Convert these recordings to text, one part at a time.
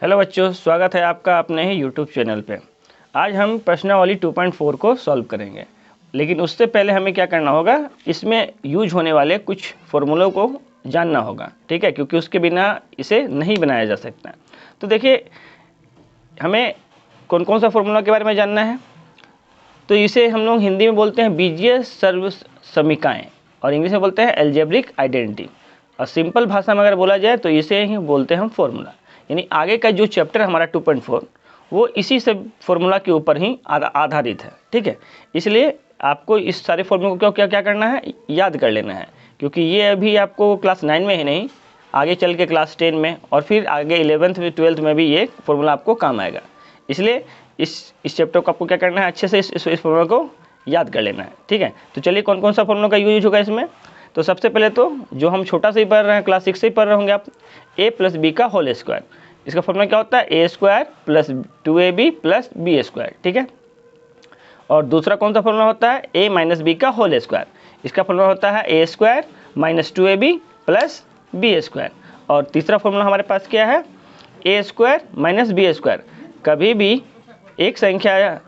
Hello बच्चों, स्वागत है आपका अपने ही यूट्यूब चैनल पे। आज हम प्रश्नावली 2.4 को सॉल्व करेंगे, लेकिन उससे पहले हमें क्या करना होगा, इसमें यूज होने वाले कुछ फॉर्मूलों को जानना होगा, ठीक है, क्योंकि उसके बिना इसे नहीं बनाया जा सकता। तो देखिए, हमें कौन कौन सा फॉर्मूला के बारे में जानना है। तो इसे हम लोग हिंदी में बोलते हैं बीजीय सर्वसमीकाएँ और इंग्लिश में बोलते हैं एल्जेब्रिक आइडेंटिटी। और सिंपल भाषा में अगर बोला जाए तो इसे ही बोलते हैं हम फॉर्मूला। यानी आगे का जो चैप्टर हमारा 2.4 वो इसी से फॉर्मूला के ऊपर ही आधारित है, ठीक है। इसलिए आपको इस सारे फॉर्मूले को क्या करना है, याद कर लेना है, क्योंकि ये अभी आपको क्लास 9 में ही नहीं, आगे चल के क्लास 10 में और फिर आगे 11th में 12th में भी ये फॉर्मूला आपको काम आएगा। इसलिए इस चैप्टर को आपको क्या करना है, अच्छे से इस फॉर्मूला को याद कर लेना है, ठीक है। तो चलिए कौन कौन सा फॉर्मूला का यूज होगा इसमें। तो सबसे पहले तो जो हम छोटा से ही पढ़ रहे हैं, क्लास 6 से ही पढ़ रहे होंगे आप, a प्लस बी का होल स्क्वायर। इसका फॉर्मूला क्या होता है, A square plus 2ab plus B square, ठीक है। और दूसरा कौन सा फॉर्मूला होता है, a माइनस बी का होल स्क्वायर। इसका फॉर्मूला होता है A square minus 2ab plus B square. और तीसरा फॉर्मूला हमारे पास क्या है, A square minus B square. कभी भी एक संख्या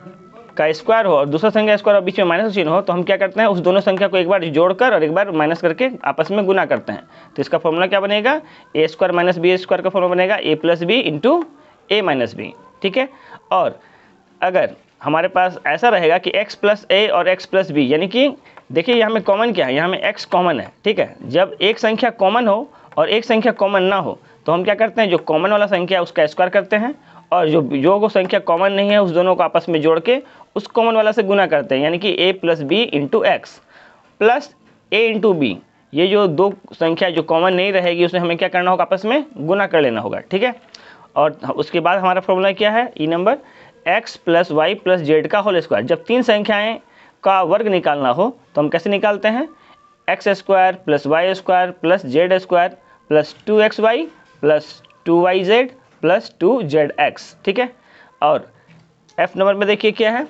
का स्क्वायर हो और दूसरा संख्या स्क्वायर और बीच में माइनस चिन्ह हो तो हम क्या करते हैं, उस दोनों संख्या को एक बार जोड़कर और एक बार माइनस करके आपस में गुना करते हैं। तो इसका फॉर्मूला क्या बनेगा, ए स्क्वायर माइनस बी स्क्वायर का फॉर्मूला बनेगा ए प्लस बी इंटू ए माइनस बी, ठीक है। और अगर हमारे पास ऐसा रहेगा कि x प्लस ए और x प्लस बी, यानी कि देखिए यहाँ में कॉमन क्या है, यहाँ में x कॉमन है, ठीक है। जब एक संख्या कॉमन हो और एक संख्या कॉमन ना हो तो हम क्या करते हैं, जो कॉमन वाला संख्या है उसका स्क्वायर करते हैं और जो संख्या कॉमन नहीं है उस दोनों को आपस में जोड़ के उस कॉमन वाला से गुना करते हैं, यानी कि a plus B into X plus A into B. ये जो दो संख्या जो कॉमन नहीं रहेगी उसे हमें क्या करना होगा, आपस में गुना कर लेना होगा, ठीक है। और उसके बाद हमारा फॉर्मूला क्या है, ई number x plus Y plus Z का होल स्क्वायर। जब तीन संख्याएं का वर्ग निकालना हो तो हम कैसे निकालते हैं, X square plus Y square plus Z square plus 2xy plus 2yz plus 2zx, ठीक है। और f नंबर में देखिए क्या है,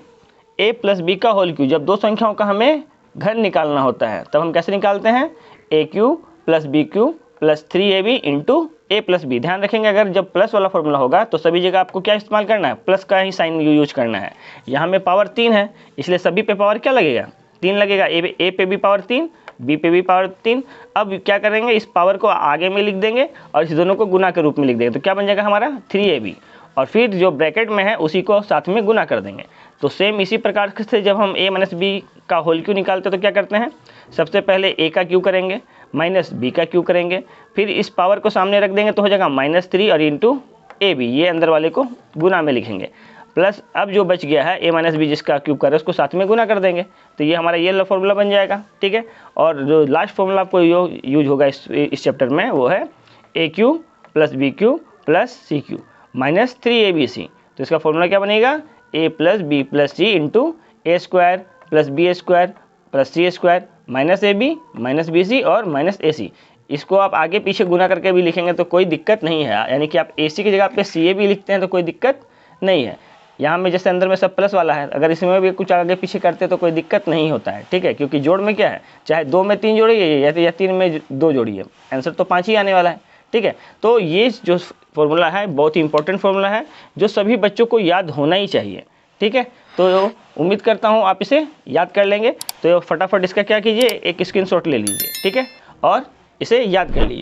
a प्लस बी का होल क्यू। जब दो संख्याओं का हमें घर निकालना होता है तब हम कैसे निकालते हैं, A cube plus B cube plus 3ab into A plus B. ध्यान रखेंगे, अगर जब प्लस वाला फॉर्मूला होगा तो सभी जगह आपको क्या इस्तेमाल करना है, प्लस का ही साइन यूज करना है। यहाँ में पावर 3 है इसलिए सभी पे पावर क्या लगेगा, 3 लगेगा। ए पे भी पावर 3, बी पे भी पावर 3। अब क्या करेंगे, इस पावर को आगे में लिख देंगे और इस दोनों को गुना के रूप में लिख देंगे। तो क्या बन जाएगा हमारा 3ab, और फिर जो ब्रैकेट में है उसी को साथ में गुना कर देंगे। तो सेम इसी प्रकार से जब हम a माइनस बी का होल क्यू निकालते हैं तो क्या करते हैं, सबसे पहले a का क्यू करेंगे माइनस b का क्यू करेंगे, फिर इस पावर को सामने रख देंगे तो हो जाएगा -3 और इंटू ए बी, ये अंदर वाले को गुना में लिखेंगे, प्लस अब जो बच गया है a माइनस बी जिसका क्यूब कर रहे हैं उसको साथ में गुना कर देंगे। तो ये हमारा ये फॉर्मूला बन जाएगा, ठीक है। और जो लास्ट फॉर्मूला आपको यूज होगा इस चैप्टर में वो है A cube plus B cube plus C cube minus 3abc। तो इसका फॉर्मूला क्या बनेगा, a plus B plus C into A square plus B square plus C square minus A B minus B C और minus ए सी। इसको आप आगे पीछे गुना करके भी लिखेंगे तो कोई दिक्कत नहीं है, यानी कि आप ए सी की जगह पे सी ए भी लिखते हैं तो कोई दिक्कत नहीं है। यहाँ में जैसे अंदर में सब प्लस वाला है, अगर इसमें भी कुछ आगे पीछे करते तो कोई दिक्कत नहीं होता है, ठीक है। क्योंकि जोड़ में क्या है, चाहे 2 में 3 जोड़िए या 3 में 2 जोड़िए, आंसर तो 5 ही आने वाला है, ठीक है। तो ये जो फॉर्मूला है बहुत ही इंपॉर्टेंट फॉर्मूला है जो सभी बच्चों को याद होना ही चाहिए, ठीक है। तो उम्मीद करता हूँ आप इसे याद कर लेंगे। तो फटाफट इसका क्या कीजिए, एक स्क्रीनशॉट ले लीजिए, ठीक है, और इसे याद कर लीजिए।